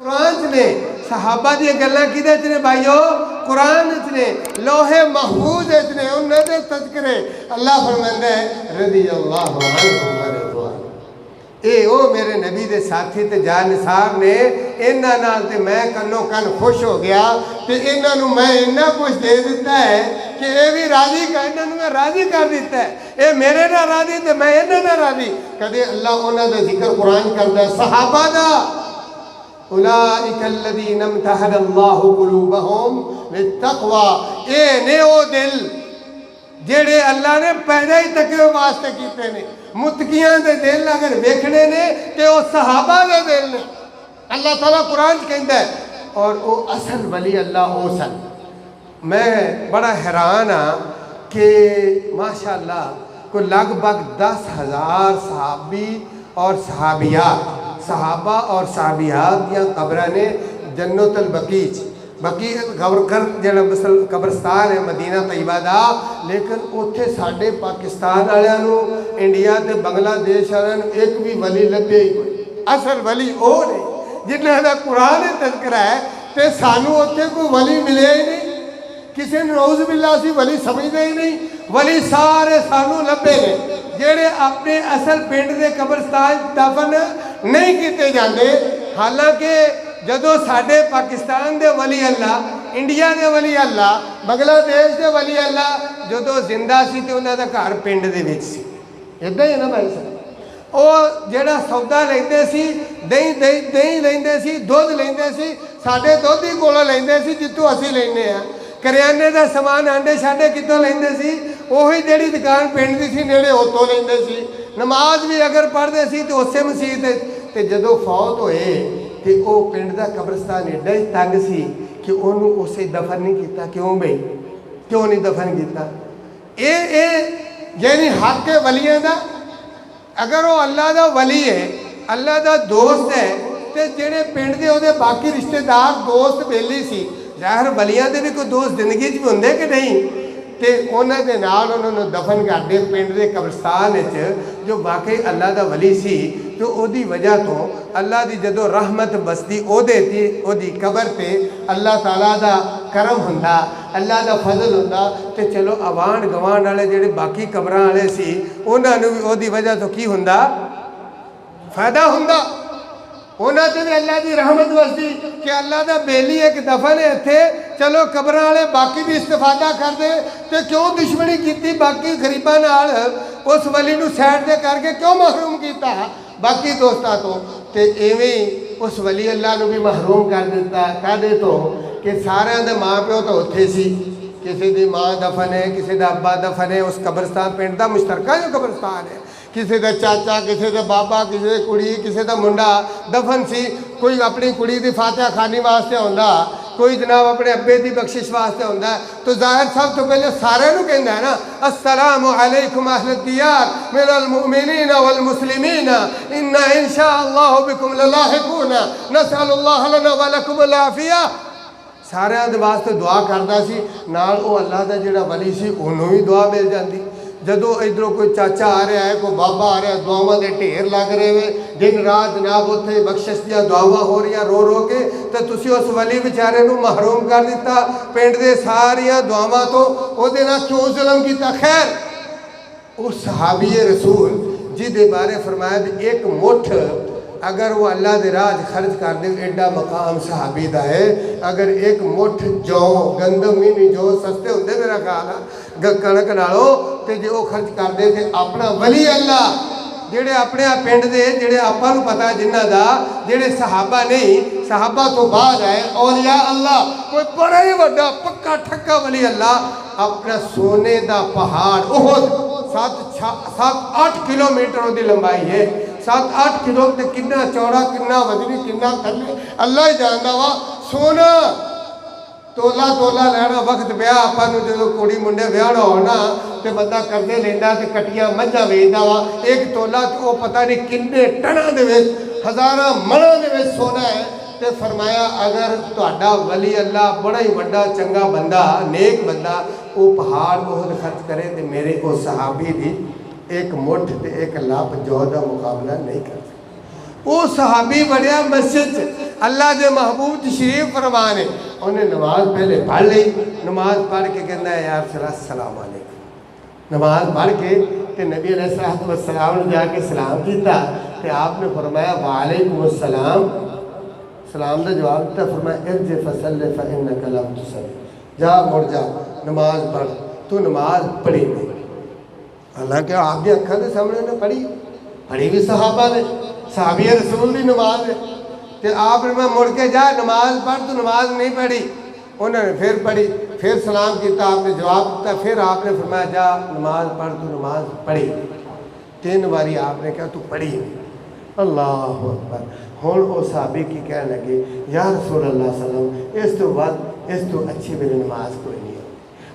قرآن نے صحابہ دی گلاں کدے چ نے بھائیو قرآن چ نے لوہے محفوظ چ نے انہاں دے تذکرے اللہ فرماندا ہے رضی اللہ عنہم ورضوان اے او میرے نبی دے ساتھی تے جانثار نے انہاں نال تے میں کنو کن خوش ہو گیا تے انہاں نو میں اتنا کچھ دے دیتا ہے کہ اے بھی راضی کر انہاں نو میں راضی کر دیتا ہے اے میرے نال راضی تے میں انہاں نال راضی کدے اللہ انہاں دا ذکر قرآن کردا ہے صحابہ دا اولئک الذین امتحن اللہ قلوبہم للتقوی اے نے او دل جڑے اللہ نے پیدا ہی تقوی واسطے کیتے نے متقیاں دے دل اگر ویکھنے نے تے او صحابہ دے دل نے اللہ تعالیٰ قرآن کہندا ہے اور او اصل ولی اللہ او سن میں بڑا حیران ہاں کہ ماشاءاللہ کوئی لگ بھگ 10,000 صحابی اور صحابیات صحابہ اور صحابیات یا قبرہ نے جنت البقیع بقیع جڑا قبرستان ہے مدینہ طیبہ دا لیکن اتھے ساڑھے پاکستان والوں نو انڈیا تے بنگلہ دیش والوں ایک بھی ولی لبے ہی کوئی اصل ولی او نہیں جنہاں دا قرآن تذکرہ ہے تے سانو اتھے کوئی ولی ملے ہی نہیں کسی نے نعوذ باللہ سی ولی سمجھدے ہی نہیں ولی سارے سانو لبے نے جڑے اپنے اصل پنڈ دے قبرستان دفن نہیں کیتے جاندے حالانکہ جدو ساڑھے پاکستان دے ولی اللہ انڈیا دے ولی اللہ بنگلہ دیش دے ولی اللہ جدو زندہ سی تے انہاں دا گھر پنڈ دے وچ سی ادھا ہی نا بھائی صاحب او جڑا سودا لیندے سی دہی لیندے سی دودھ لیندے سی ساڑھے دودھ ہی کولوں لیندے سی جتوں اسی لینے ہیں کریانے دا سامان آنڈے شاڈے کتوں لیندے سی وہی جڑی دکان پنڈ دی سی نیڑے اتوں لیندے سی نماز بھی اگر پڑھدے سی تو اسے مسجد تے جدو فوت ہوئے تے او پنڈ دا قبرستان ایڈا ہی تنگ سی کہ انہوں اسے دفن نہیں کیتا کیوں بھئی کیوں نہیں دفن کیتا اے یعنی حق ولیاں دا اگر وہ اللہ دا ولی ہے اللہ دا دوست ہے تے جڑے پنڈ دے او دے باقی رشتہ دار دوست بیلی سی ظاہر ولیاں دے بھی کوئی دوست زندگی بھی ہوندے کہ نہیں تے انہاں دے نال انہوں نے دفن کر دے پنڈ دے قبرستان جو واقعی اللہ دا ولی سی تو او دی وجہ تو اللہ دی جدو رحمت بستی او دے تھی او دی قبر تے اللہ تعالیٰ دا کرم ہوندا اللہ دا فضل ہوندا تے چلو آوان گوان والے جڑے باقی قبراں والے سی انہاں نوں او دی وجہ تو کی ہوندا فائدہ ہوندا انہاں تے بھی اللہ دی رحمت وسدی کہ اللہ دا بیلی ایک دفن ہے تھے چلو قبراں والے باقی بھی استفادہ کر دے تے کیوں دشمنی کیتی باقی غریباں نال اس ولی نو سائڈ دے کر کے کیوں محروم کیتا باقی دوستاں تو تے ایویں اس ولی اللہ نو بھی محروم کر دیتا کہہ دے تو کہ سارے دے ماں پیو تو اتھے سی کسی دی ماں دفن ہے کسی دا ابا دفن ہے اس قبرستان پنڈ دا مشترکہ جو قبرستان ہے کسی دا چاچا کسی دا بابا کسی دا کڑی کسی دا منڈا دفن سی کوئی اپنی کڑی دی فاتحہ خانی واسطے ہوندا کوئی جناب اپنے ابے دی بخشش واسطے ہوندا ہے تو ظاہر سب تو پہلے سارے نو کہندا ہے نا السلام علیکم اہل الدیار من المؤمنین والمسلمین انا انشاءاللہ بکم للاحقون نسأل اللہ لنا ولکم العافیہ سارے دے واسطے دعا کردا سی نال او اللہ دا جڑا ولی سی انہوں بھی دعا مل جاندی جدو ادھروں کوئی چاچا آ رہا ہے کوئی بابا آ رہا ہے دعاواں دے ڈھیر لگ رہے ہوئے دن رات جناب اتنے بخشش دیا دعاواں ہو رہی ہیں رو رو کے تو تسی اس ولی بیچارے نو محروم کر دیتا پنڈ دے ساریاں دعاواں تو او دے نال کیوں ظلم کیتا خیر اس صحابی رسول جی دے بارے فرمایا بھی ایک مٹھ اگر وہ اللہ دے راج خرچ کر دے ایڈا مقام صحابی دا ہے اگر ایک مٹھ جو گندم مینی جو سستے ہوندے میرا کہا کنک نالو تے جے وہ خرچ کر دے تے اپنا ولی اللہ جڑے اپنے پنڈ دے جڑے آپا نو پتا جنہ دا جڑے صحابہ نہیں صحابہ تو بعد ہے اولیاء اللہ کوئی بڑا ہی وڈا پکا ٹھکا ولی اللہ اپنا سونے دا پہاڑ احد 7-8 کلومیٹر دی لمبائی ہے 7-8 کلو تے کنا چوڑا کنا وزنی کنا تھلے اللہ ہی جاندا وا سونا تولا تولا لینا وقت بیاہ آپا نو جدو کوڑی منڈے بیاہ ہونا تے بندہ کردے لیندہ تے کٹیاں مجھا ویندہ وا ایک تولا تو پتہ نہیں کنے ٹنا دے ویس ہزارہ منہ دے ویس سونا ہے تے فرمایا اگر تہاڈا ولی اللہ بڑا ہی بڑا چنگا بندہ نیک بندہ وہ پہاڑ بہت خرچ کرے تے میرے کو صحابی دی ایک مٹھ تے ایک لاپ جو دا مقابلہ نہیں کر سکتے وہ صحابی بڑیا مسجد اللہ دے محبوب تشریف فرمانے انہیں نماز پہلے پڑھ لی نماز پڑھ کے کہنا ہے یا رسول اللہ السلام علیکم نماز پڑھ کے تے نبی علیہ السلام نے جا کے سلام کیتا تے آپ نے فرمایا وعلیکم السلام سلام دا جواب دیتا فرمایا ارجع فصلی فإنک لم تصلی جا مڑ جا نماز پڑھ تو نماز پڑھی نہیں حالانکہ آپ دی اکھاں دے سامنے نے پڑھی بھی صحابہ نے صحابی رسول دی نماز ہے تے آپ نے مڑ کے جا نماز پڑھ تو نماز نہیں پڑھی انہوں نے پھر پڑھی پھر سلام کیتا آپ نے جواب دیتا پھر آپ نے فرمایا جا نماز پڑھ تو نماز پڑھی 3 باری آپ نے کہا تو پڑھی اللہ اکبر ہوں وہ صحابی کی کہنے لگے یا رسول اللہ صلی اللہ علیہ وسلم اس تو بعد اس تو اچھی میری نماز کوئی نہیں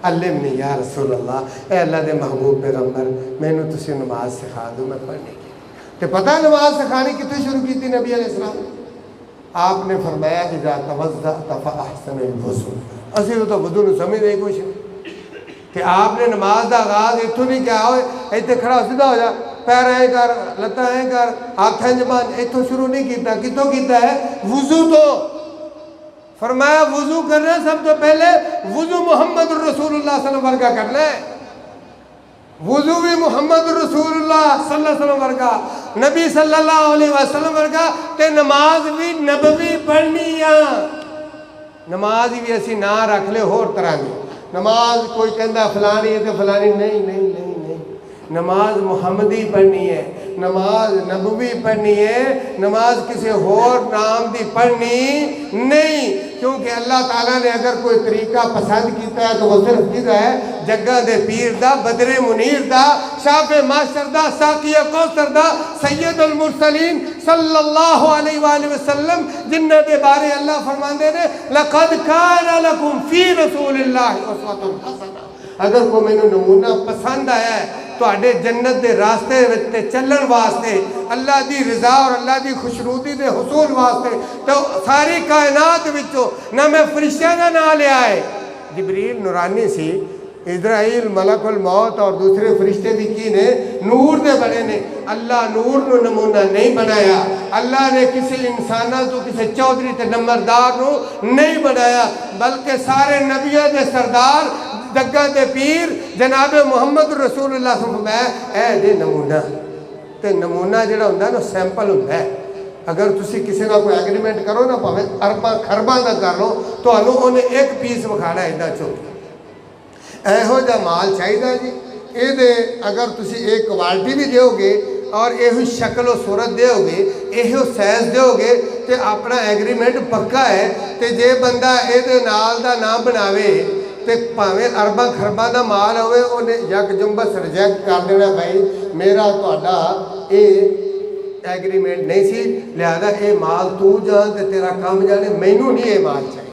علمنی یا رسول اللہ اے اللہ دے محبوب پیغمبر میں نے تسی نماز سکھا دوں میں پڑھنے کی تو پتہ نماز سکھانی کتنے شروع کی تھی نبی علیہ السلام آپ نے فرمایا اذا توضأت فاحسن الوضوء اسی تو وضو نو سمجھ نہیں کچھ کہ آپ نے نماز دا آغاز اتوں نہیں کیا ہوئے ایتھے کھڑا سیدھا ہو جا پیر اے کر لتاں اے کر ہاتھ جمان اتوں شروع نہیں کیتا کتوں کیتا ہے وضو تو فرمایا وضو کرنا سب تو پہلے وضو محمد رسول اللہ صلی اللہ علیہ وسلم ورگا کرنا ہے وضو بھی محمد رسول اللہ صلی اللہ علیہ وسلم ورگا نبی صلی اللہ علیہ وسلم ورگا تے نماز بھی نبوی پڑھنی نماز بھی اسی نہ رکھ لے ہور طرح دی نماز کوئی کہندا فلانی ہے تے فلانی نہیں نماز محمدی پڑھنی ہے نماز نبوی پڑھنی ہے نماز کسی اور نام دی پڑھنی نہیں کیونکہ اللہ تعالیٰ نے اگر کوئی طریقہ پسند کیتا ہے تو وہ صرف کیتا ہے جگہ دے پیر دا بدر منیر دا شاف معاشر دا ساقی کوثر دا سید المرسلین صلی اللہ علیہ وآلہ وسلم جنہ دے بارے اللہ فرماندے نے لَقَدْ كَانَ لَكُمْ فِي رَسُولِ اللَّهِ أُسْوَةٌ حَسَنَةٌ اگر کوئی میں نے نمونہ پسند آیا ہے تو آڈے جنت دے راستے وچتے چلن واسطے اللہ دی رضا اور اللہ دی خوشنودی دے حصول واسطے تو ساری کائنات وچوں نہ میں فرشتہ نہ لے آئے جبریل نورانی سی اسرائیل ملک الموت اور دوسرے فرشتے بھی کی نے نور دے بڑے نے اللہ نور نو نمونہ نہیں بنایا اللہ نے کسی انسانہ تو کسی چودھری تے نمبردار نو نہیں بنایا بلکہ سارے نبیوں دے سردار دگاں دے پیر جناب محمد رسول اللہ صلی اللہ علیہ وسلم اے دے نمونہ تے نمونہ جڑا ہوندہ ہے نا سیمپل ہوندہ ہے اگر تسی کسی نہ کوئی ایگریمنٹ کرو نا پاویں ارباں خرباں دا کر لو تو انہیں ایک پیس وکھانا ہے ادھا چوک اے ہو جا مال چاہیے جی اے دے اگر تسی ایک کوالٹی بھی دیو گے اور اے ہوئی شکل و صورت دیو گے اے ہو سیز دیو گے تے اپنا ایگریمنٹ پکا ہے تے جے بندہ اے دے نال دا نام بناوے تے پاویں ارباں خرباں دا مال ہوئے انہیں یک جنبس ریجیکٹ کر دینا بھائی میرا تہاڈا اے ایگریمنٹ نہیں سی لہذا اے مال تو جان تے تیرا کام جانے مینوں نہیں اے مال چاہیے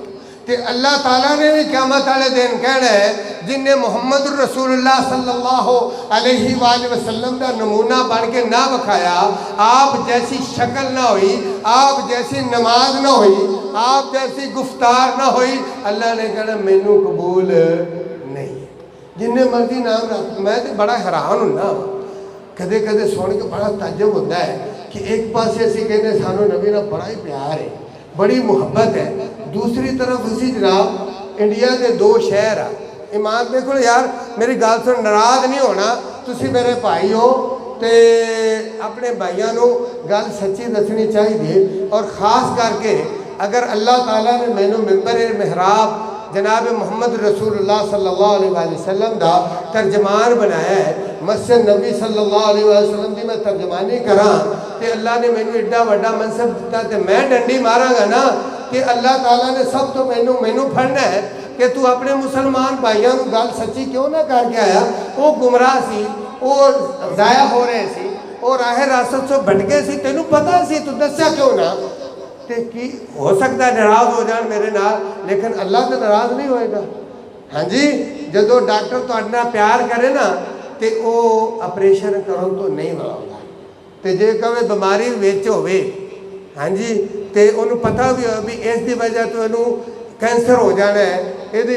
تے اللہ تعالیٰ نے بھی قیامت والے دن کہنا ہے جن نے محمد رسول اللہ صلی اللہ علیہ وآلہ وسلم کا نمونہ بن کے نہ بکھایا آپ جیسی شکل نہ ہوئی آپ جیسی نماز نہ ہوئی آپ جیسی گفتار نہ ہوئی اللہ نے کہنا مینوں قبول نہیں جن نے مرضی نام رکھ میں تو بڑا حیران ہوں نا کدے کدے سن کے بڑا تعجب ہوتا ہے کہ ایک پاسے اسی کہنے سانو نبی نہ بڑا ہی پیار ہے بڑی محبت ہے دوسری طرف اسی جناب انڈیا دے 2 شہر ہیں ایمان دیکھو یار میری گل سن ناراض نہیں ہونا تسی میرے بھائی ہو تے اپنے بھائیاں نو گل سچی دسنی چاہیے اور خاص کر کے اگر اللہ تعالیٰ نے مینوں ممبر محراب جناب محمد رسول اللہ صلی اللہ علیہ وسلم دا ترجمان بنایا ہے مسجد نبی صلی اللہ علیہ وسلم دی میں ترجمانی کراں تے اللہ نے مینوں ایڈا وڈا منصب دیتا تے میں ڈنڈی ماراں گا نا کہ اللہ تعالیٰ نے سب تو مینوں پھڑنا ہے کہ تو اپنے مسلمان بھائیاں نو گل سچی کیوں نہ کر کے آیا وہ گمراہ سی وہ ضائع ہو رہے سی وہ راہ راست سے بھٹکے سی تینوں پتہ سی تو دسیا کیوں نہ تے کی ہو سکتا ہے ناراض ہو جان میرے نال لیکن اللہ تو ناراض نہیں ہوئے گا ہاں جی جدو ڈاکٹر تو اڈنا پیار کرے نا تے او اپریشن کرو تو نہیں بڑھاؤں تے جے کبھی بیماری ویچ ہوئے ہاں جی تے انہوں پتہ بھی ہو بھی اس دی وجہ تو انہوں کینسر ہو جانا ہے یہ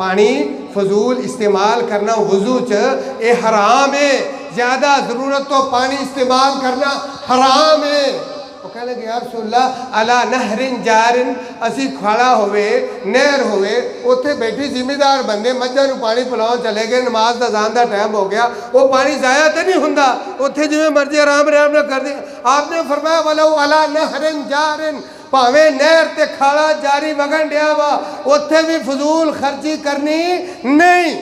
پانی فضول استعمال کرنا وضو چ یہ حرام ہے، زیادہ ضرورت تو پانی استعمال کرنا حرام ہے۔ وہ کہنے کہ یا رسول اللہ علا نہر جار، اسی کھڑا ہوئے نہر ہوئے اتنے بیٹھی ذمہ دار بندے مجھا نو پانی پلاؤ چلے گئے، نماز دا اذان دا ٹائم ہو گیا، وہ پانی ضائع تو نہیں ہوندا، اتنے جی مرضی آرام نہ کر دیں۔ آپ نے فرمایا ولو علا نہر جار، پاویں نہر تے کھاڑا جاری وگن ڈیا وا اتنے بھی فضول خرچی کرنی نہیں۔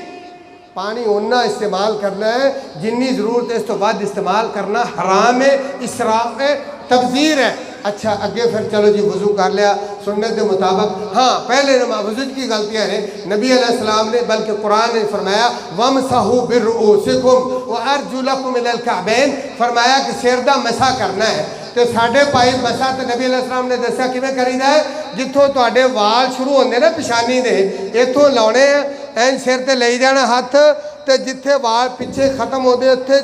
پانی اتنا استعمال کرنا ہے جنی ضرورت ہے، اس تو بعد استعمال کرنا حرام ہے، اسراف ہے، تبذیر ہے۔ اچھا اگے پھر چلو جی وضو کر لیا سنت کے مطابق، ہاں پہلے وضو کی غلطیاں ہیں نبی علیہ السلام نے، بلکہ قرآن نے فرمایا وَامْسَحُوا بِرُؤُوسِكُمْ وَأَرْجُلَكُمْ إِلَى الْكَعْبَيْن، فرمایا کہ سر دا مسح کرنا ہے۔ تو ساڑھے پائی مسح تو نبی علیہ السلام نے دسیا کیویں کریدا ہے، جتھوں تواڈے وال شروع ہوندے نا پیشانی دے، اتھوں لاؤنے این سر تے لئی جانا ہاتھ، تے جتھے وال پیچھے ختم ہوندے اتھے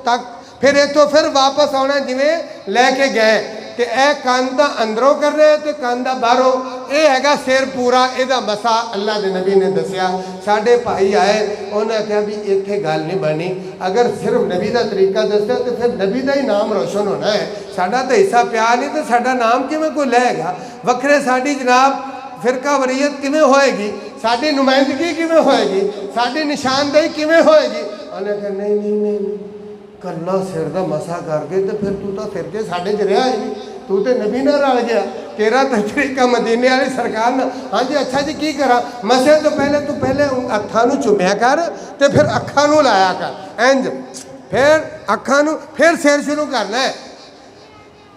تک پھر اتھوں پھر واپس آنا جویں لے کے گئے، تے اے کاندہ اندروں کر رہے تے کاندہ باہروں، اے ہے سر پورا ایدہ مسا اللہ دے نبی نے دسیا۔ ساڑھے بھائی آئے انہوں نے کہا بھی اتھے گال نہیں بنی، اگر صرف نبی دا طریقہ دستا تو پھر نبی دا ہی نام روشن ہونا ہے، ساڑھا تو حصہ پیار نہیں تو ساڑھا نام کی میں کوئی لے گا، وکرے ساڑھی جناب فرقہ وریت کیویں ہوئے گی، ساڑھی نمائندگی کیویں ہوئے گی، ساڑھی نشاندہی کیویں ہوئے گی۔ انہوں نے کہا نہیں کلہ سر دا مسا کر کے تو پھر تو پھر کے ساڑھے چ رہا ہے، تو تے نبی نہ رل گیا، تیرا طریقہ مدینے والی سرکار نہ۔ ہاں جی اچھا جی کی کرا، مسے تو پہلے ہتھاں نو چومیا کر تے پھر اکھاں نو لایا کر انج، پھر اکھاں نو پھر سر شروع کرنا ہے،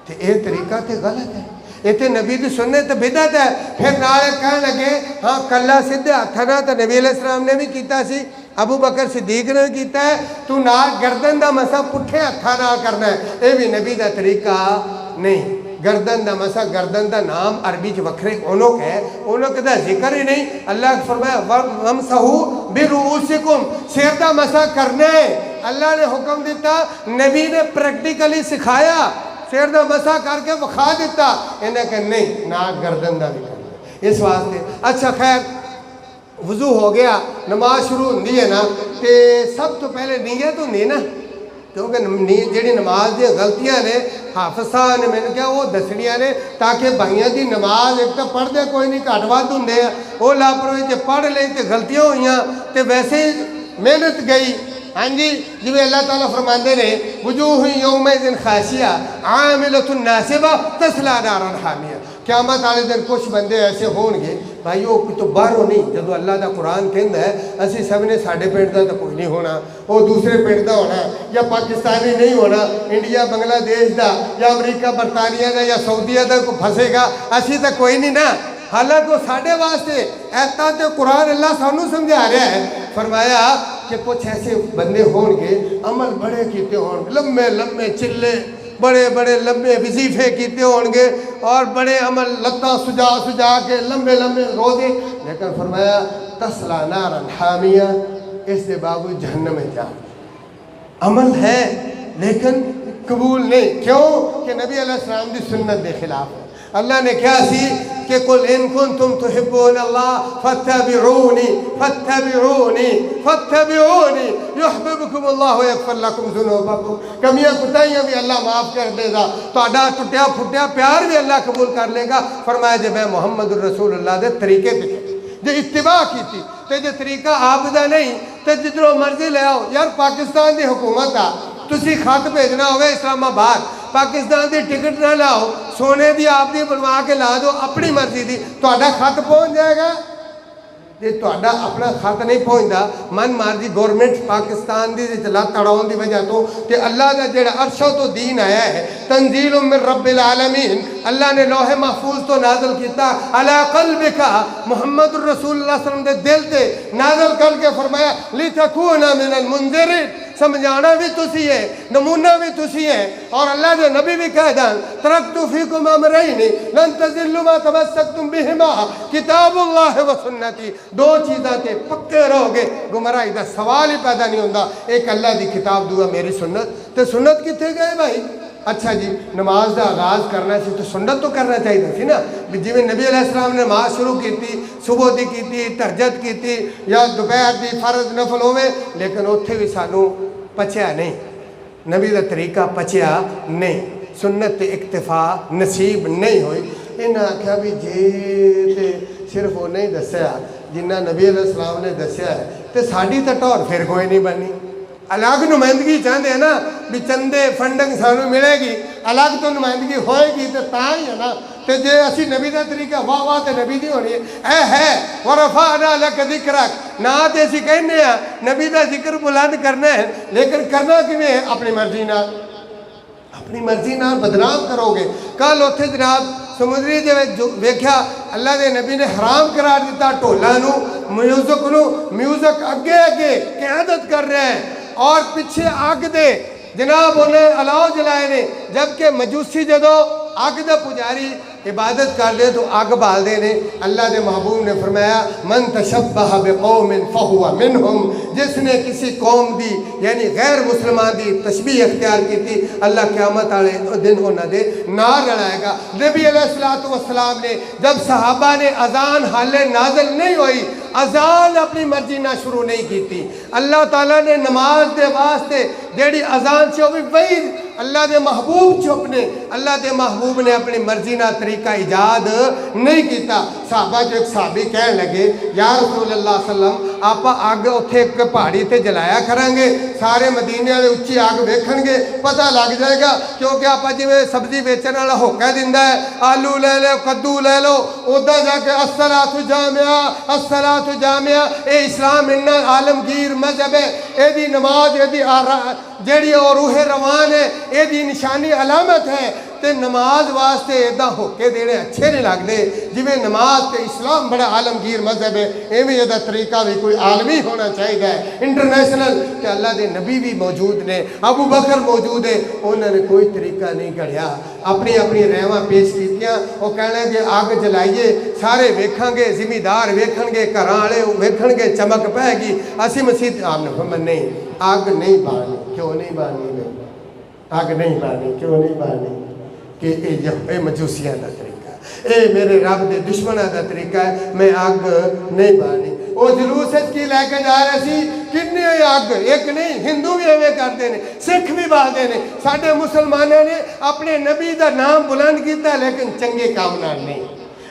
تے اے طریقہ تے غلط ہے، یہ تے نبی دی سنت تے بدعت ہے۔ پھر نال کہنے لگے ہاں کلہ سیدھے ہتھاں نال تے نبی علیہ السلام نے بھی کیتا سی، ابو بکر صدیق نے کیتا ہے، تو نال گردن دا مسا پٹھے ہتھاں نال کرنا ہے، اے بھی نبی دا طریقہ نہیں۔ گردن دا مسا، گردن دا نام عربی چ وکھرے اونک ہے، اونک دا ذکر ہی نہیں۔ اللہ نے فرمایا وَامْسَحُوا بِرُؤُوسِكُمْ، سر دا مسا کرنا ہے، اللہ نے حکم دیتا، نبی نے پریکٹیکلی سکھایا، سر دا مسا کر کے وکھا دیتا، انہیں کہ نہیں ناک گردن دا بھی کرنا اس واسطے۔ اچھا خیر وضو ہو گیا، نماز شروع ہوندی ہے نا، تے سب تو پہلے نیت ہوندی نا، کیونکہ جیڑی نماز دی غلطیاں نے حافظ صاحب نے میں نے کہا وہ دسنیاں نے تاکہ بھائیاں دی نماز ایک تو پڑھ دے کوئی نہیں گھٹ ود ہوندے ہیں، وہ لاپرواہی جے پڑھ لیں تے غلطیاں ہوئیاں تے ویسے ہی محنت گئی۔ ہاں جی جی اللہ تعالیٰ فرماندے نے وجوہ یومئذ خاشعہ عاملۃ ناصبہ تصلی نارا حامیہ، قیامت والے دن کچھ بندے ایسے ہون گے بھائیو کوئی تو باہروں نہیں، جدو اللہ دا قرآن کہندا ہے اسی سب نے ساڑھے پنڈ دا تو کوئی نہیں ہونا، وہ دوسرے پنڈ دا ہونا، یا پاکستانی نہیں ہونا، انڈیا بنگلہ دیش دا یا امریکہ برطانیہ دا یا سعودیہ دا کوئی پھنسے گا، اسی تو کوئی نہیں نا۔ حالانکہ وہ ساڑھے واسطے ایتا تے قرآن اللہ سانو سمجھا رہا ہے، فرمایا کہ کچھ ایسے بندے ہون گے عمل بڑے کیتے ہون گے، لمبے لمبے چلے بڑے بڑے لمبے وظیفے کیتے ہون گے اور بڑے عمل لتاں سجا کے لمبے لمبے روزے، لیکن فرمایا تصلی نارا حامیہ، اس دے باوجود جہنم میں جا، عمل ہے لیکن قبول نہیں، کیوں کہ نبی علیہ السلام دی سنت دے خلاف ہے۔ اللہ نے کیا سی کہ قل ان کنتم تحبون اللہ فاتبعونی فاتبعونی فاتبعونی یحببکم اللہ ویغفر لکم ذنوبکم، کمیاں کوتاہیاں بھی اللہ معاف کر دے گا، تہاڈا ٹوٹیا پھٹیا پیار بھی اللہ قبول کر لے گا۔ فرمایا جے میں محمد الرسول اللہ دے طریقے پہ جے اتباع کیتی تے جے طریقہ آپ دا نہیں تے جدھروں مرضی لے آؤ۔ یار پاکستان دی حکومت آ، تسی خط بھیجنا ہوئے اسلام آباد، پاکستان دی ٹکٹ نہ لاؤ، سونے دی آپ دی بنوا کے لا دو اپنی مرضی دی، تہاڈا خط پہنچ جائے گا۔ جے تہاڈا اپنا خط نہیں پہنچدا، من مرضی گورنمنٹ پاکستان دی لت تڑاؤن دی وجہ تو تے اللہ دا جڑا عرشہ تو دین آیا ہے، تنزیل من رب العالمین، اللہ نے لوح محفوظ تو نازل کیتا علی قلبک، محمد الرسول اللہ صلی اللہ علیہ وسلم دے دل تے نازل کر کے فرمایا لتکون من المنذرین، سمجھانا بھی تسی ہے، نمونہ بھی تسی ہے، اور اللہ دے نبی بھی کہہ دان ترکت فیکم امرین لن تذلوا ما تمسکتم بہما کتاب اللہ و سنتی، دو چیزاں تے پکے رہو گے گمراہی دا سوال ہی پیدا نہیں ہوندا، ایک اللہ دی کتاب، دوسرا میری سنت۔ تے سنت کتھے گئے بھائی؟ اچھا جی نماز دا آغاز کرنا سی تو سنت تو کرنا چاہیے سی نا بھی جی نبی علیہ السلام نے نماز شروع کی تھی صبح دی کی تھی تہجد کی تھی یا دوپہر دی فرض نفل ہوئے لیکن اتھے بھی سانو پچیا نہیں نبی دا طریقہ پچیا نہیں سنت اکتفا نصیب نہیں ہوئی انہاں آکھیا بھی جی صرف وہ نہیں دسیا جنہ نبی علیہ السلام نے دسیا ہے تے ساڑی تے ٹور پھر کوئی نہیں بنی الگ نمائندگی چاہتے ہیں نا بھی چندے فنڈنگ سانو ملے گی الگ تو نمائندگی ہوئے گی تو تاں ہی ہے نا تے جے اسی نبی دا طریقہ واہ واہ تے نبی دی ہونی ہے اے ہے ورفعنا لک ذکرک نہ تے اسی کہنے ہیں نبی دا ذکر بلند کرنا ہے لیکن کرنا کیویں ہے اپنی مرضی نال بدنام کرو گے کل اتھے جناب سمندری جو ویکھیا اللہ دے نبی نے حرام قرار دیتا ٹولاں نو میوزک اگے قیادت کر رہے ہیں اور پیچھے آگ دے جناب انہیں علاؤ جلائے نے جبکہ مجوسی جدو آگ دے پجاری عبادت کر لے تو آگ بال دے نے اللہ دے محبوب نے فرمایا من تشبہ بقوم فہو منہم جس نے کسی قوم دی یعنی غیر مسلمان دی تشبیہ اختیار کی تھی اللہ قیامت آلے دن انہ دے نار لڑائے گا نبی علیہ السلام نے جب صحابہ نے اذان حالے نازل نہیں ہوئی اذان اپنی مرضی نہ شروع نہیں کی تھی اللہ تعالیٰ نے نماز دے واسطے جیڑی اذان چوبی وہی اللہ دے محبوب چوپنے اللہ دے محبوب نے اپنی مرضی نہ طریقہ ایجاد نہیں کیتا صحابہ جو ایک صحابی کہنے لگے یا رسول اللہ صلی اللہ علیہ وسلم آپ آگ اتھے ایک پہاڑی تے جلایا کریں گے سارے مدینے والے اچھی آگ ویکھن گے پتہ لگ جائے گا کیونکہ آپ جی میں سبزی بیچن والا ہوکا دیندا ہے آلو لے لو کدو لے لو ادھر جا کے الصلاۃ جامعہ اے اسلام انہا عالمگیر مذہب ہے اے دی نماز اے دی جیڑی اور روح روان ہے اے دی نشانی علامت ہے تے نماز واسطے ایدہ ہوکے دینے اچھے نہیں لگ دے جی میں نماز تے اسلام بڑا عالمگیر مذہب ہے ایویں ایدہ طریقہ بھی کوئی عالمی ہونا چاہیے گا انٹرنیشنل کہ اللہ دے نبی بھی موجود نے ابو بکر موجود ہے انہوں نے کوئی طریقہ نہیں گھڑیا اپنی رحمہ پیش کیتیاں وہ کہنے کہ آگ جلائیے سارے ویکھیں گے ذمہ دار ویکھیں گے گھرانے ویکھیں گے چمک پائے گی اسی مسجد آپ نے فرمایا نہیں آگ نہیں بانی کیوں نہیں بانی نہیں آگ نہیں بانی کیوں نہیں بانی کہ اے مجوسیاں دا طریقہ ہے اے میرے رب دے دشمنہ دا طریقہ ہے میں آگ نہیں بانی وہ جلوس کی لے کے جا رہے سی کتنے آگ ایک نہیں ہندو بھی ہمیں کرتے ہیں سکھ بھی باندھے ہیں ساڑھے مسلمانوں نے اپنے نبی دا نام بلند کیتا ہے لیکن چنگے کام نہیں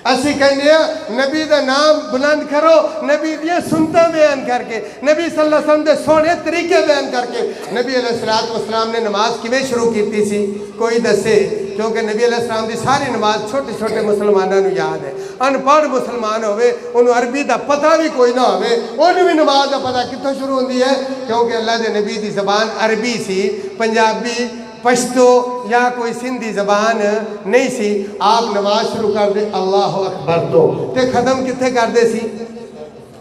اسی کہنے ہیں نبی دا نام بلند کرو نبی دیا سنتا بیان کر کے نبی صلی اللہ علیہ وسلم دے سونے طریقے بیان کر کے نبی علیہ السلام نے نماز کیویں شروع کیتی سی کوئی دسے کیونکہ نبی علیہ السلام دی ساری نماز چھوٹے چھوٹے مسلمانوں نے یاد ہے ان پڑھ مسلمان ہوئے انہوں عربی دا پتہ بھی کوئی نہ ہوئے انہوں بھی نماز دا پتہ کتوں شروع ہوندی ہے کیونکہ اللہ دے نبی دی زبان عربی سی پنجابی پشتو یا کوئی سندھی زبان نہیں سی آپ نماز شروع کر دے اللہ اکبر تو تے ختم کتنے کر دے سی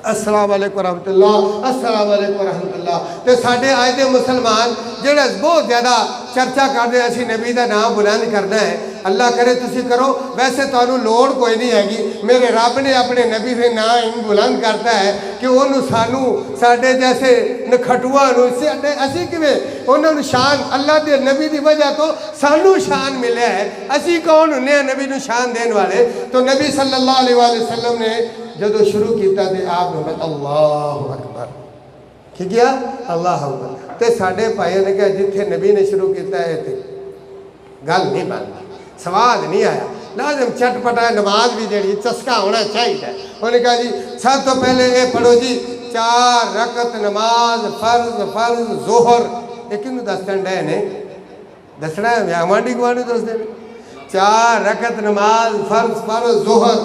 السلام علیکم ورحمت اللہ السلام علیکم ورحمت اللہ تے ساڑھے آئے دے مسلمان جڑے بہت زیادہ چرچا کر دے اسی نبی دا نام بلند کرنا ہے اللہ کرے تسی کرو ویسے تو انہوں لوڑ کوئی نہیں ہے گی میرے رب نے اپنے نبی سے نام بلند کرتا ہے کہ انہوں سانو ساڑھے جیسے نکھٹوا انہوں اسی کیویں انہوں شان اللہ دے نبی دی وجہ تو سانو شان ملے ہے اسی کون انہیں نبی نو شان دین والے تو نبی صلی اللہ علیہ وسلم نے جدو شروع کیتا دے آپ نے اللہ اکبر کی کیا اللہ اکبر تے ساڑھے پائے نے کہا جتھے نبی نے شروع کیتا ہے تے گل نہیں بننا سواد نہیں آیا لازم چٹ پٹا نماز بھی جڑی چسکا ہونا چاہیے انہوں نے کہا جی سب تو پہلے اے پڑھو جی 4 رکعت نماز فرض ظہر ایک انہوں دستن ڈے نے دسنا ہے ویامانڈی گوانڈی دوست دے 4 رکعت نماز فرض ظہر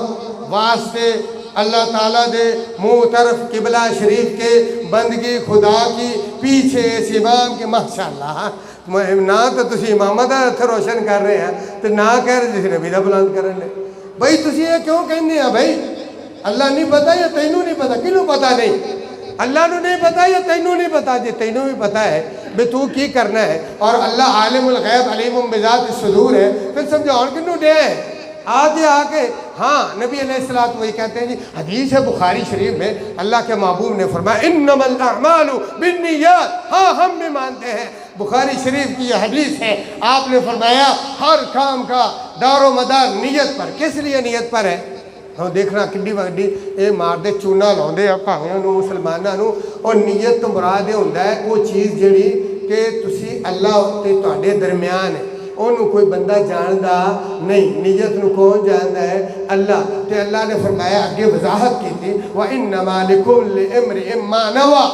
واسطے اللہ تعالیٰ دے منہ طرف قبلہ شریف کے بندگی خدا کی پیچھے اس امام کے ماشاءاللہ نہ تو تسی امامہ دا روشن کر رہے ہیں تو نہ کہہ رہے جس نبی دا بلند کر رہے ہیں بھائی تسی یہ کیوں کہنے ہیں بھائی اللہ نہیں پتا یا تینوں نہیں پتا کنوں پتا نہیں اللہ نو نہیں پتا یا تینوں نہیں پتا جی تینوں بھی پتا ہے بے تو کی کرنا ہے اور اللہ عالم الغیب علیم بذات الصدور ہے پھر سمجھو اور کنوں دے ہے آدھے آکے ہاں نبی علیہ السلام وہی کہتے ہیں جی حدیث ہے بخاری شریف میں اللہ کے محبوب نے فرمایا انما الاعمال بالنیات ہاں ہم بھی مانتے ہیں بخاری شریف کی یہ حدیث ہے، آپ نے فرمایا ہر کام کا دار و مدار نیت پر. کس لیے نیت پر ہے؟ ہاں دیکھنا کنڈی وڈی یہ مارتے چونا لاؤندے بھاویں انہوں مسلمانوں، اور نیت تو مراد یہ ہوتا ہے وہ چیز جڑی کہ تسی اللہ تے تہاڈے درمیان ہے، انہوں کوئی بندہ جاندا نہیں. نیت نو کون جاندا ہے؟ اللہ. تے اللہ نے فرمایا اگے وضاحت کی تھی وَإِنَّمَا لِكُلِّ امْرِئٍ مَّا نَوَىٰ.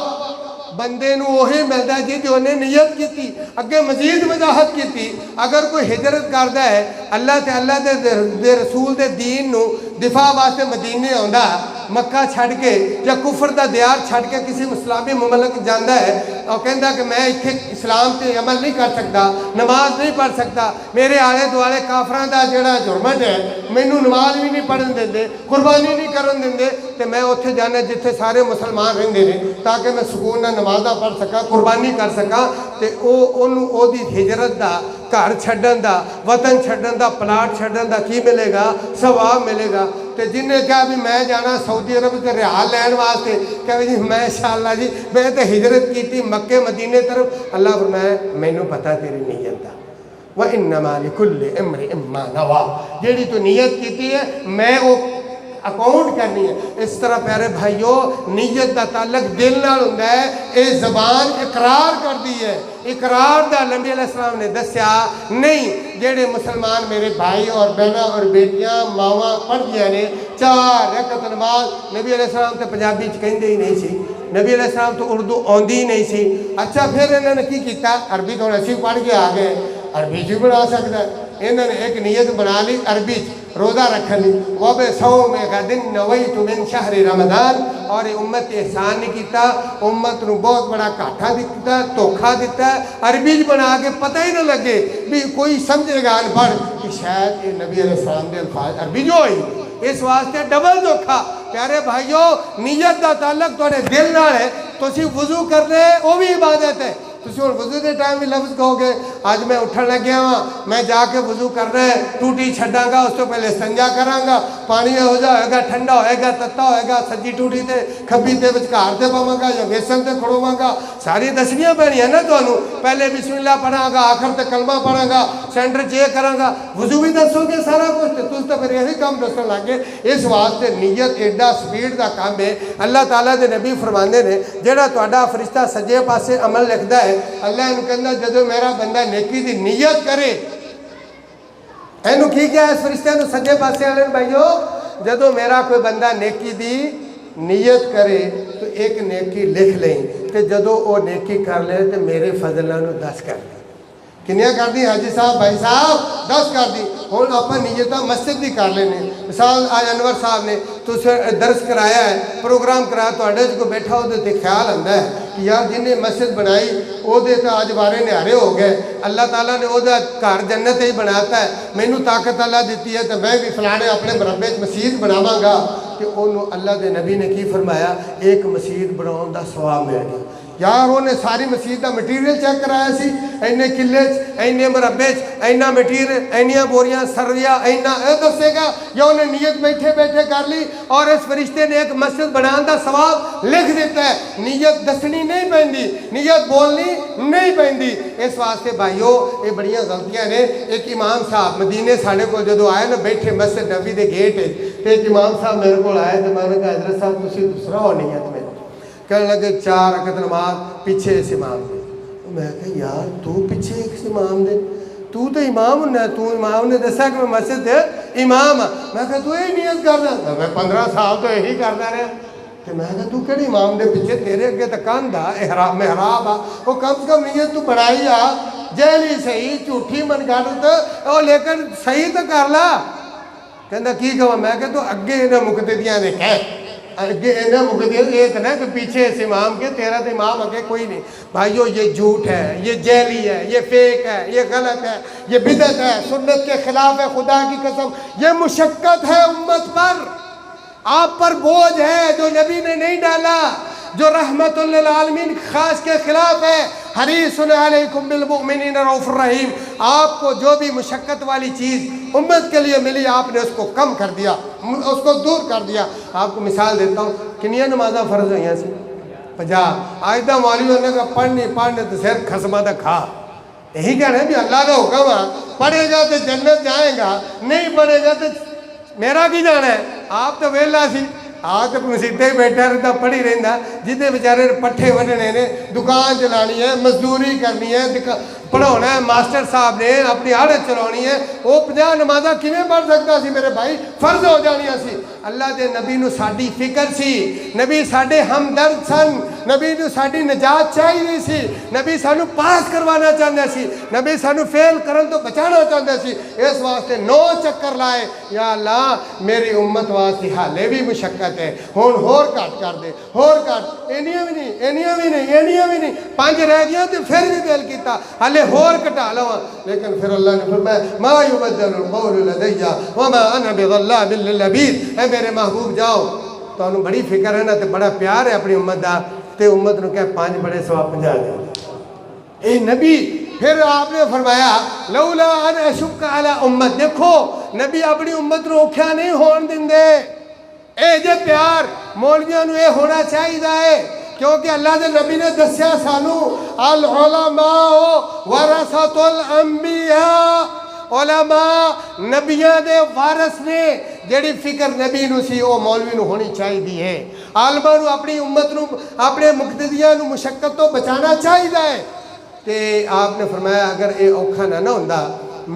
بندے نو وہی ملتا جی جو انہیں نیت کی تھی. اگے مزید وضاحت کی تھی اگر کوئی ہجرت کرتا ہے اللہ تے اللہ دے رسول دے دین نو دفاع واسطے مدینے آندا مکہ چھڑ کے یا کفر دا دیار چھڑ کے کسی اسلامی مملک جاندہ ہے اور کہندا کہ میں اتھے اسلام تے عمل نہیں کر سکتا، نماز نہیں پڑھ سکتا، میرے آلے دوالے کافراں دا جڑا جرمت ہے مینوں نماز بھی نہیں پڑھن دیندے، قربانی نہیں کرن دیندے، تے میں اتھے جانا جتھے سارے مسلمان رہندے نے تاکہ میں سکون نال نمازاں پڑھ سکا، قربانی کر سکا. تے او دی ہجرت دا گھر چھڈن دا وطن چھڈن دا پلاٹ چھڈن دا کی ملے گا؟ ثواب ملے گا. تے جن نے کہا بھی میں جانا سعودی عرب تے ریال لین واسطے کہ جی میں انشاءاللہ جی میں تے ہجرت کیتی مکے مدینے طرف. اللہ فرمایا مینوں پتہ تیری نیت دا وَإِنَّمَا لِكُلِّ امْرِئٍ مَّا نَوَىٰ. جیڑی تو نیت کیتی ہے میں وہ اکاؤنٹ کرنی ہے. اس طرح پیارے بھائیو نیت دا تعلق دل نال ہوندا ہے. اے زبان اقرار کر دی ہے، اقرار دا نبی علیہ السلام نے دسیا نہیں. جیڑے مسلمان میرے بھائی اور بہناں اور بیٹیاں ماواں پڑھ دیا نے 4 رکعت نماز. نبی علیہ السلام تو پنجابی چ کہندے ہی نہیں سی، نبی علیہ السلام تو اردو آندی ہی نہیں سی. اچھا پھر انہوں نے کی کیتا؟ عربی تو اسی پڑھ کے آ گئے، عربی چ بنا سکتا ہے. انہوں نے ایک نیت بنا لی عربی روزہ رکھ لی وَبِصَوْمِ غَدٍ نَوَيْتُ مِنْ شَهْرِ رمضان. اور امت احسان نہیں کیتا، امت نو بہت بڑا کاٹھا دیتا، دھوکھا دیتا ہے. عربی بنا کے پتہ ہی نہ لگے بھی کوئی سمجھے گا ان پڑھ کہ شاید یہ نبی علیہ السلام دے الفاظ عربی جو ہوئی. اس واسطے ڈبل دھوکھا. پیارے بھائیو نیت دا تعلق تھوڑے دل نال ہے. تسی وضو کرنے وہ بھی عبادت ہے. تسی اور وضو دے ٹائم بھی لفظ کہو گے آج میں اٹھن لگیا ہاں میں جا کے وضو کرنا ہے، ٹوٹی چھڈاں گا، اس تو پہلے استنجا کراں گا، پانی ہو جائے گا ٹھنڈا ہوئے گا تتا ہوئے گا، سجی ٹوٹی تے کھبی تے وچکار تے پاواں گا یا ویسن تے کھڑواں گا. ساری دسنیاں پینیاں نا تانوں. پہلے بسم اللہ پڑھاں گا، آخر تے کلمہ پڑھاں گا، سینٹر چے کراں گا، وضو بھی دسو گے سارا کچھ. تس تو پھر یہی کام دسن لگ گے. اس واسطے نیت ایڈا سپیڈ دا کام ہے. اللہ تعالیٰ دے نبی فرماندے نے جڑا تہاڈا فرشتہ سجے پاسے عمل لکھدا ہے اللہ ان کہندا جدو میرا بندہ نیکی دی نیت کرے. اینو کی کیا اس فرشتے نو سجے پاسے والے بھائیو جدو میرا کوئی بندہ نیکی دی نیت کرے تو ایک نیکی لکھ لیں تے جدو وہ نیکی کر لے تے میرے فضلہ نو 10 کر لیں. کنیا کر دی حاجی صاحب بھائی صاحب 10 کر دی. ہوں آپ نیتاں مسجد بھی کر لینے. مثال آج انور صاحب نے تو درس کرایا ہے، پروگرام کرایا، تو کو بیٹھا وہ خیال آتا ہے کہ یار جن نے مسجد بنائی وہ آج بارے نہارے ہو گئے. اللہ تعالیٰ نے وہ گھر جنت ہی بناتا ہے، مینوں طاقت اللہ دیتی ہے تو میں بھی فلانے اپنے مربے مسجد بناواں گا. کہ انہوں اللہ دے نبی نے کی فرمایا ایک مسجد بناؤن دا ثواب مل گیا. یار انہیں ساری مسجد دا مٹیریل چیک کرایا سی، اینے کلے اینے مربے اینا مٹیریل اینیاں بوریاں سریا اینا اے دسے گا یا انہیں نیت بیٹھے بیٹھے کر لی اور اس فرشتے نے ایک مسجد بنان دا ثواب لکھ دیتا ہے. نیت دسنی نہیں پیندی، نیت بولنی نہیں پیندی. اس واسطے بھائیو یہ بڑیاں غلطیاں نے. ایک امام صاحب مدینے ساڑھے کو جدو آئے نا بیٹھے مسجد نبی دے گیٹ ہے تو ایک امام صاحب میرے کو آئے تو میں نے کہا حضرت صاحب تسی دوسرا ہو نیت میں کہنے لگے 4 رکعت نماز پیچھے اس امام دے. میں کہا یار تو پیچھے ایک امام دے، تو امام ہونا، تو امام نے دسا کہ میں مسجد دے امام ہاں. میں کہا تو یہی نیت کرنا، میں 15 سال تو یہی کرتا رہا. تو میں کہا تو کہڑی امام دے پیچھے تیرے اگے تو کندھ آ محراب آ، وہ کم سے کم نیت تو بڑھائی آ، جہلی صحیح جھوٹھی من گھٹ تو لیکن صحیح تو کر لا. کہندا کی کہاں؟ میں کہ تو اگے انہیں مقتدیاں نے کہہ اگے انہیں مقتدیاں ایک نا کہ پیچھے اس امام کے تیرا تو امام اگے کوئی نہیں. بھائیو یہ جھوٹ ہے، یہ جعلی ہے، یہ فیک ہے، یہ غلط ہے، یہ بدعت ہے، سنت کے خلاف ہے. خدا کی قسم یہ مشقت ہے امت پر، آپ پر بوجھ ہے جو نبی نے نہیں ڈالا، جو رحمت للعالمین خاص کے خلاف ہے. حریص علیکم بالمؤمنین رؤوف الرحیم. آپ کو جو بھی مشقت والی چیز امت کے لیے ملی آپ نے اس کو کم کر دیا، اس کو دور کر دیا. آپ کو مثال دیتا ہوں، کنیاں نمازاں فرض ہوئی ہیں سی 50 اج دا مولوی نے کہا پڑھنے تو سر خسمہ دا کھا یہی کہنا ہے بھی اللہ کا حکم ہے پڑھے گا تو جنت جائے گا نہیں پڑھے گا تو میرا کی جانا ہے آپ تو ویلا سی آپ تو مسیطے ہی بیٹھا رہتا پڑھی رہتا جتنے بیچارے پٹھے وڈنے نے دکان چلانی ہے مزدوری کرنی ہے پڑھانا ہے ماسٹر صاحب نے اپنی عادت چلانی ہے وہ 50 نمازاں کیویں پڑھ سکتا سی میرے بھائی فرض ہو جانیاں سی اللہ دے نبی نو ساڈی فکر سی نبی ساڈے ہمدرد سن نبی نو ساڈی نجات چاہیے سی نبی سانو پاس کروانا چاہتا سی نبی سانو فیل کرن تو بچانا چاہتا سی اس واسطے 9 چکر لائے یا اللہ میری امت واسطے حالے بھی مشقت ہے ہور گھٹ کر دے ہور گھٹ اینیاں بھی نہیں 5 رہ گیا تو پھر بھی دل کیتا حالے ہور کٹا لواں لیکن پھر اللہ نے فرمایا ما یبدل القول لدی وما انا بظلام للعبید اے میرے محبوب جاؤ تو انہوں بڑی فکر ہے نا تے بڑا پیار ہے اپنی امت دا تے امت نو کہ 5 بڑے ثواب 50 دے اے نبی پھر آپ نے فرمایا لولا ان اشک علی امت دیکھو نبی اپنی امت نو اوکھیا نہیں ہون دیندے اے جے پیار مولویاں نو اے ہونا چاہیے کیونکہ اللہ دے نبی نے دسیا سانو العلماء ورثۃ الانبیاء علماء نبیاں دے وارث نے جیڑی فکر نبی نو سی او مولوی نو ہونی چاہیے ہے عالماں نو اپنی امت نو اپنے مقتدیاں نو مشقت تو بچانا چاہیے تے آپ نے فرمایا اگر اے اوکھا نہ ہوندا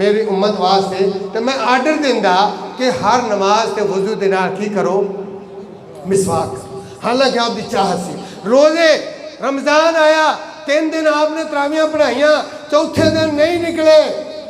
میری امت واسطے تو میں آرڈر دیندا کہ ہر نماز تے وضو دے نال کی کرو مسواک حالانکہ آپ دی چاہت سی روزے رمضان آیا 3 دن آپ نے تراویاں پڑھائیاں چوتھے دن نہیں نکلے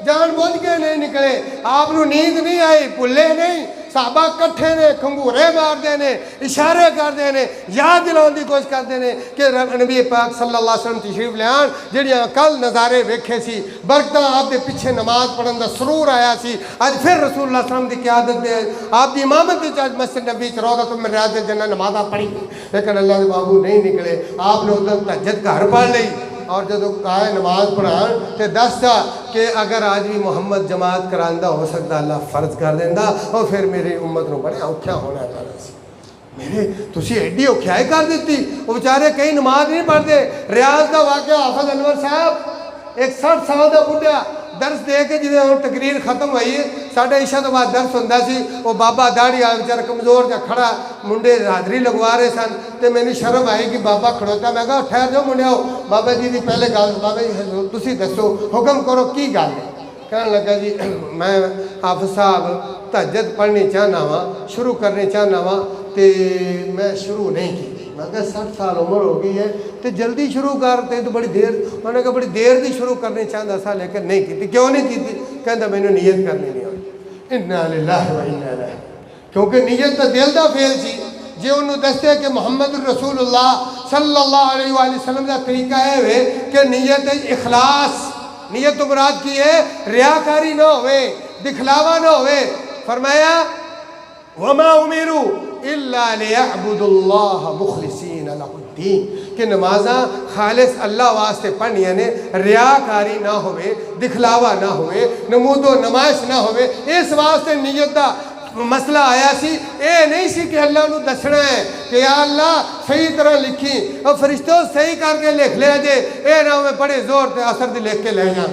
جان بوجھ کے نہیں نکلے آپ نو نیند نہیں آئی پلے نہیں صحابہ کٹھے نے کھنگورے مار دینے اشارے کر دینے یاد دلاؤں دی کوشش کر دینے کہ نبی پاک صلی اللہ علیہ وسلم تشریف لیان جڑیاں کل نظارے ویکھے سی برکتاں آپ دے پیچھے نماز پڑھن دا سرور آیا سی آج پھر رسول اللہ صلی اللہ علیہ وسلم دی قیادت دے آپ دی امامت دے چاج مسجد نبی چ روضۃ من ریاض الجنہ نمازاں پڑھی لیکن اللہ دے بابو نہیں نکلے آپ نے ادھر تہجد گھر پڑھ لئی اور جدو کہا نماز پڑھان تے دستا کہ اگر آج بھی محمد جماعت کراندہ ہو سکتا اللہ فرض کر دیندہ اور پھر میری امت نو بڑے اوکھیا ہونا چاہتا سی میرے تسی ایڈی اوکھیائی کر دیتی وہ بیچارے کئی نماز نہیں پڑھتے ریاض دا واقعہ حافظ انور صاحب ایک 60 سال دا بڈھا درس دے کے جدے ہوں تقریر ختم ہوئی ہے ساڑھے عشاء تو بعد درس ہوندہ سی وہ بابا داڑھی آئے بیچارہ کمزور جا کھڑا منڈے حاضری لگوا رہے سن تے میں نے شرم آئی کہ بابا کھڑوتا میں کہا ٹھہر جاؤ منڈے آؤ بابا جی دی پہلے گل بابا جی تسی دسو حکم کرو کی گل ہے کہنے لگا جی میں حافظ صاحب تہجد پڑھنی چاہنا وا شروع کرنی چاہنا وا تے میں شروع نہیں کی میں کہا 60 سال عمر ہو گئی ہے تو جلدی شروع کرتے تو بڑی دیر میں نے کہا بڑی دیر دی شروع کرنی چاہتا سا لیکن نہیں کی تھی کیوں نہیں کی تھی کہتا میں نے نیت کرنی نہیں ہوئی انا للہ و انا الیہ کیونکہ نیت تو دل دا فعل سی جے انہوں دستے کہ محمد رسول اللہ صلی اللہ علیہ وآلہ وسلم دا طریقہ ہے کہ نیت اخلاص نیت تو مراد کی ہے ریاکاری نہ ہوئے دکھلاوا نہ ہوئے فرمایا وما امیرو الا لیعبد اللہ مخلصین لہ الدین کہ نمازاں خالص اللہ واسطے پڑھنیاں نے ریاکاری نہ ہوئے دکھلاوا نہ ہوئے نمود و نمائش نہ ہوئے اس واسطے نیت دا مسئلہ آیا سی اے نہیں سی کہ اللہ نو دسنا ہے کہ یا اللہ صحیح طرح لکھی اور فرشتوں صحیح کر کے لکھ لے جے اے نہ میں بڑے زور تے اثر دی لکھ کے لے جاں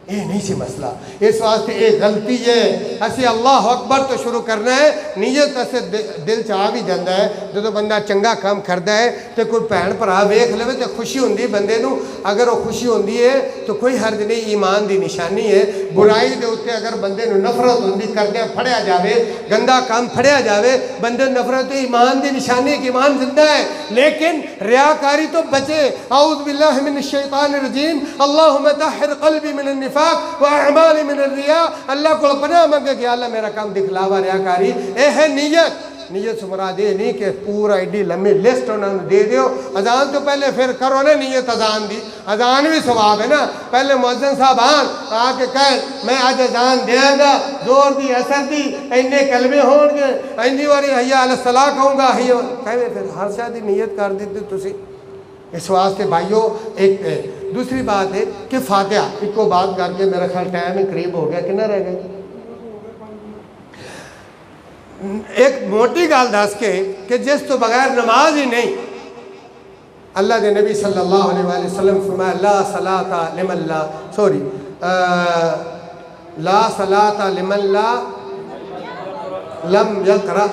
یہ نہیں سی مسئلہ اس واسطے ایک غلطی ہے اسی اللہ اکبر تو شروع کرنا ہے نیت اسے دل چاہ بھی جاندہ ہے جو بندہ چنگا کام کردا ہے تو کوئی بھین بھرا ویکھ لے تو خوشی ہوندی بندے نو اگر وہ خوشی ہوندی ہے تو کوئی حرج نہیں ایمان دی نشانی ہے برائی دے اوتے اگر بندے نو نفرت ہوندی کردے پھڑیا جاوے گندا کام پھڑیا جاوے بندے نفرت ایمان دی نشانی ہے کہ ایمان زندہ ہے لیکن ریاکاری تو بچے اعوذ باللہ من الشیطان الرجیم اللہم طہر قلبی من النفاق وَأَعْمَالِ مِنَ الرِّيَا اللہ کو پناہ مانگے کہ اللہ میرا کام دکھلاوا ریاکاری اے ہے نیت سے مراد یہ نہیں کہ پورا ایڈی لمبی لسٹ انہوں نے دے دیو اذان تو پہلے پھر کرو نا نیت اذان دی اذان بھی ثواب ہے نا پہلے مؤذن صاحب آ کے کہیں میں آج اذان دیا گا زور دی اثر دی اینے کلمے ہون گے اینی واری حیا علی الصلاۃ کہوں گا کہے پھر ہر شادی نیت کر دیتے تسی اس واسطے بھائیو ایک دوسری بات ہے کہ فاتحہ ایک کو بات کر کے میرا خیال ٹائم ہی قریب ہو گیا کہ نہ رہ گئی ایک موٹی گال دس کے کہ جس تو بغیر نماز ہی نہیں اللہ دے نبی صلی اللہ علیہ وآلہ وسلم فرمایا لا صلاۃ لمن لا لا صلاۃ لمن لا لم یقرأ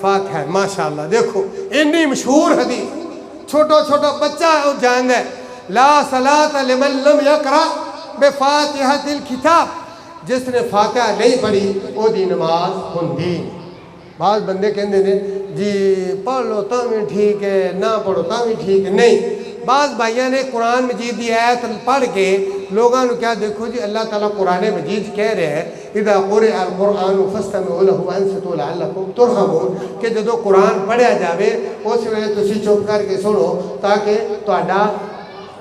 فاتحہ. ماشاءاللہ دیکھو اتنی مشہور حدیث، چھوٹا چھوٹا بچہ وہ جانتا ہے لا صلاۃ لمن لم یقرأ بفاتحۃ الکتاب. جس نے فاتحہ نہیں پڑھی وہ دی نماز ہوندی. بعض بندے کہندے نے جی پڑھ لو تو بھی ٹھیک ہے، نہ پڑھو تو بھی ٹھیک ہے. نہیں، بعض بھائیوں نے قرآن مجید دی آیت پڑھ کے لوگوں نے کیا دیکھو جی اللہ تعالیٰ قرآن مجید کہہ رہے ہیں اذا قرئ القرآن فاستمعوا له وانصتوا لعلكم ترحمون کہ جدو قرآن پڑھیا جاوے اس ویلے تسی چپ کر کے سنو تاکہ تہاڈا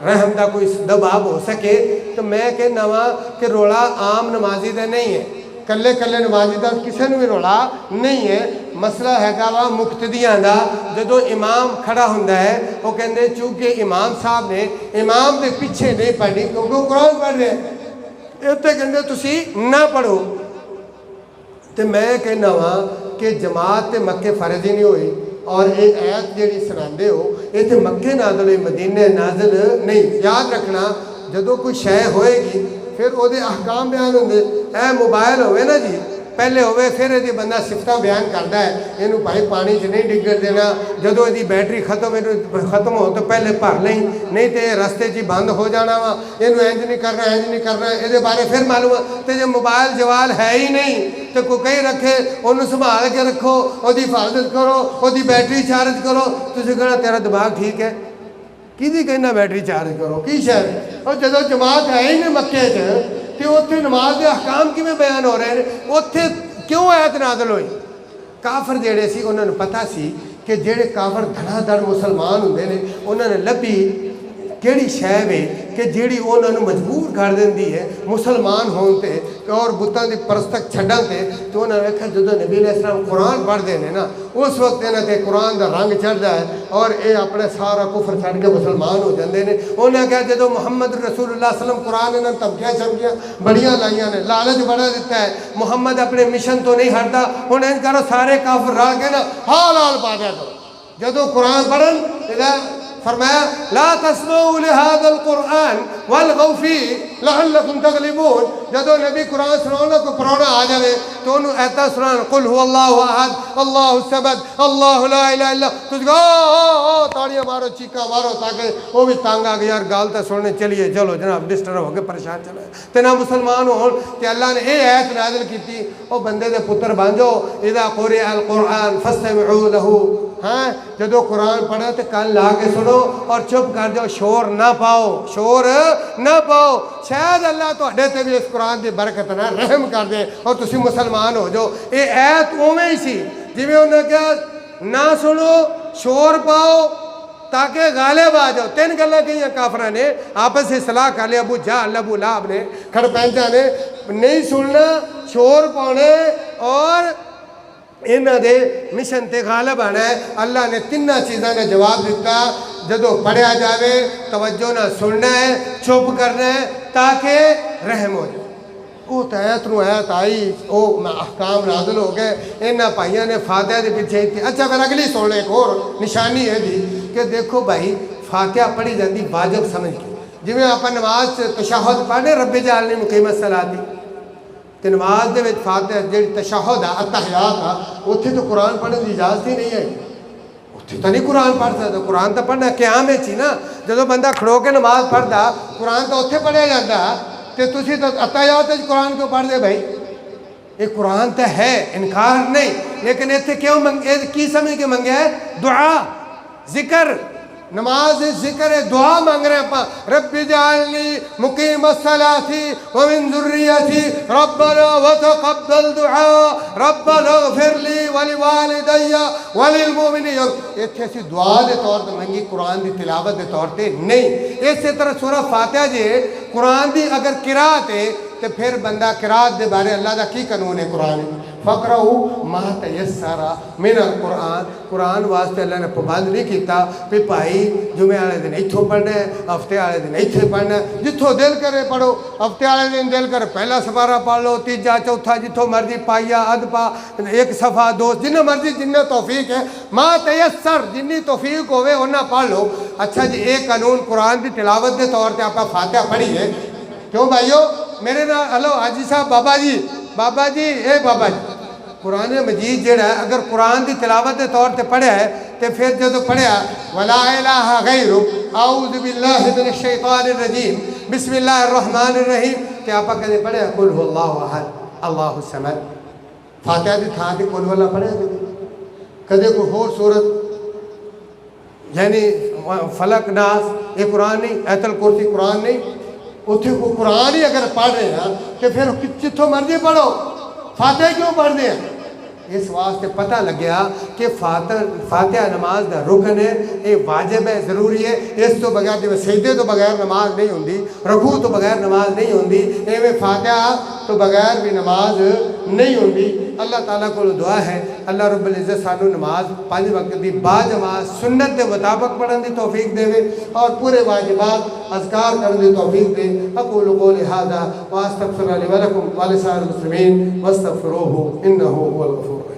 رحم دا کوئی دباب ہو سکے. تو میں کہنا وا کہ رولا عام نمازی دا نہیں ہے، کلے کلے نمازی دا کسی نے بھی رولا نہیں ہے. مسئلہ ہے وا مقتدیاں دا. جدو امام کھڑا ہوندا ہے وہ کہندے چونکہ امام صاحب نے امام دے پیچھے نہیں پڑھنی کیونکہ وہ قرآن پڑھ رہے ہیں، اتنے کہندے تسی نہ پڑھو. تو میں کہنا وا کہ جماعت تے مکے فرض ہی نہیں ہوئی اور یہ آیت جیڑی سناندے ہو یہ تے مکے نازل ہوئی، مدینے نازل نہیں. یاد رکھنا جدو کوئی شے ہوئے گی پھر وہ دے احکام بیان ہوندے. اے موبائل ہوئے نا جی پہلے ہوئے پھر یہ بندہ صفتہ بیان کرتا ہے یہ بھائی پانی چ نہیں ڈگر دینا، جدو یہ بیٹری ختم ہو تو پہلے بھر لیں، نہیں تو یہ رستے چ بند ہو جانا وا، یہ انج نہیں کرنا انج نہیں کرنا. یہ بارے پھر معلوم ہے. تو جب موبائل جوال ہے ہی نہیں تو کوئی کہیں رکھے انہوں سنبھال کے رکھو، وہ حفاظت کرو، وہ بیٹری چارج کرو. تسی کہنا تیرا دماغ ٹھیک ہے، کی کہنا بیٹری چارج کرو کی شہر. اور جدو جماعت ہے ہی نہیں مکے چ تو اتنے نماز کے احکام کیویں بیان ہو رہے ہیں؟ اتنے کیوں آیت نازل ہوئی؟ کافر جڑے سی انہوں نے پتہ سی کہ جڑے کافر دھڑا دھڑ مسلمان ہوندے نے انہوں نے لبھی کیڑی شے وے کہ جیڑی انہوں نے مجبور کر دیندی ہے مسلمان ہون تے اور بتاں دی پرستک چھڈن تے. تو انہوں نے کہا جدو نبی علیہ السلام قرآن پڑھ دے نے نا اس وقت انہوں تے قرآن دا رنگ چڑھدا ہے اور اے اپنے سارا کفر چھڈ کے مسلمان ہو جاندے نے. انہوں نے کہا جدو محمد رسول اللہ صلی اللہ علیہ وسلم قرآن انہوں نے دھمکیاں چمکیاں بڑیاں لائیاں نے، لالچ بڑا دیتا ہے، محمد اپنے مشن تو نہیں ہٹدا. انہوں نے کہا سارے کافر رل کے نا حال حال پا دیا کرو. جدو قرآن پڑھن فرمایا لا تسمعوا لهذا القرآن والغوا فيه لعلكم تغلبون. جدو نبی قرآن سناؤنا کو پرونا آ جائے تو انہوں ایتا سنان قل هو اللہ احد اللہ الصمد اللہ لا الہ الا. تجھ گو تاڑیاں مارو چیکا مارو تاکہ وہ بھی تانگ آ گیا یار گالتا سننے چلیے چلو جناب ڈسٹرب ہو کے پریشان چلے. تینا مسلمان ہو کہ اللہ نے اے آیت نازل کی تھی او بندے دے پتر بانجو اذا قرئ القرآن فاستمعوا له. ہاں جدو قرآن پڑھا تو کان لا کے سنو اور چپ کر جاؤ، شور نہ پاؤ، شور نہ پاؤ. شاید اللہ تو اڈے تے بھی اس قرآن دی برکت نہ رحم کر دے اور تسی مسلمان ہو جو. یہ ایت اوویں ہی سی جویں انہوں نے کہا نہ سنو شور پاؤ تاکہ غالب آ جاؤ. تین گلاں کہیں کافراں نے آپس سے صلاح کر لیا، ابو جہل ابو لہب نے کھڑ پینچا نے نہیں سننا شور پاؤنے اور انہاں دے مشن تے غالب آنا ہے. اللہ نے تینہ چیزاں نے جواب دیتا جدو پڑھیا جاوے توجہ نہ سننا ہے چپ کرنا ہے تاکہ رحم ہو جائے. وہ تو ایت نو ایت آئی وہ احکام نازل ہو گئے. انہاں بھائیاں نے فاتحہ دے پیچھے تھی. اچھا پھر اگلی سن ایک اور نشانی ہے دی کہ دیکھو بھائی فاتحہ پڑھی جاتی واجب سمجھ کے. جویں آپ نماز تشہد پڑھنے رب جعلنی مقیم الصلاۃ کہ نماز دے وچ فاتحہ جڑی تشہد ہے اتحیات ہے اتھے تو قرآن پڑھنے کی اجازت ہی نہیں ہے. اتھے تو نہیں قرآن پڑھ سکتا. قرآن تو پڑھنا قیام وچ ہی نا. جدو بندہ کھڑو کے نماز پڑھدا قرآن تو اتھے پڑھیا جاتا تے تسی تو اتحیات وچ قرآن کیوں پڑھ دے بھائی؟ یہ قرآن تو ہے انکار نہیں، لیکن اتھے کیوں کی سمجھ کے منگیا ہے؟ دعا ذکر. نماز ذکر دعا مانگ رہے ہیں. رب جعلنی مقیم الصلاۃ ومن ذریتی ربنا وتقبل دعاء ربنا اغفر لی ولوالدی وللمؤمنین. اتھے اسی دعا دے طور تے منگی، قرآن دی تلاوت دے طور تے نہیں. اسی طرح سورہ فاتحہ جے قرآن دی اگر قرات ہے تے پھر بندہ قرات دے بارے اللہ دا کی قانون ہے قرآن فقرؤ ما تیسر من القرآن قرآن واسطے اللہ نے پابند نہیں کیتا کہ بھائی جمعے والے دن ایتھوں پڑھنا ہے ہفتے والے دن ایتھے پڑھنا ہے جتھوں دل کرے پڑھو ہفتے والے دن دل کرے پہلا سپارہ پڑھ لو تیجا چوتھا جتھوں مرضی پائیا ادھ پا ایک صفحہ دو جنہ مرضی جنہ توفیق ہے ما تیسر جنی توفیق ہوئے انہاں پڑھ لو اچھا جی ایک قانون قرآن کی تلاوت کے طور پہ آپ فاتحہ پڑھی ہے کیوں بھائیو میرے نال ہلو حاجی صاحب بابا جی اے بابا جی قرآن مجید جڑا ہے اگر قرآن کی تلاوت کے طور پہ پڑھیا ہے تو پھر جدو پڑھیا ولا الہ غیر اعوذ باللہ من الشیطان الرجیم بسم اللہ الرحمن الرحیم کہ آپ کدے پڑھیا قل هو اللہ احد اللہ الصمد فاتحہ دی تھان تے قل هو اللہ پڑھیا کدے کوئی اور سورت یعنی فلق ناس یہ قرآن نہیں ایت الکرسی قرآن نہیں اتنے کو قرآن ہی اگر پڑھ رہے ہیں تو پھر جتھوں مرضی پڑھو فاتحہ کیوں پڑھتے ہیں اس واسطے پتہ لگیا کہ فاتحہ نماز دا رکن ہے یہ واجب ہے ضروری ہے اس تو بغیر جو سجدے تو بغیر نماز نہیں ہوندی رکوع تو بغیر نماز نہیں ہوندی ایویں فاتحہ تو بغیر بھی نماز نہیں ہوندی اللہ تعالیٰ کو دعا ہے اللہ رب العزت سانو نماز 5 وقت دی با جماعت سنت دے مطابق پڑھن دی توفیق دے اور پورے واجبات اذکار کرنے دی توفیق دے اقول قولی ھذا واستغفر لی ولکم ولسائر المسلمین واستغفروہ انہ هو الغفور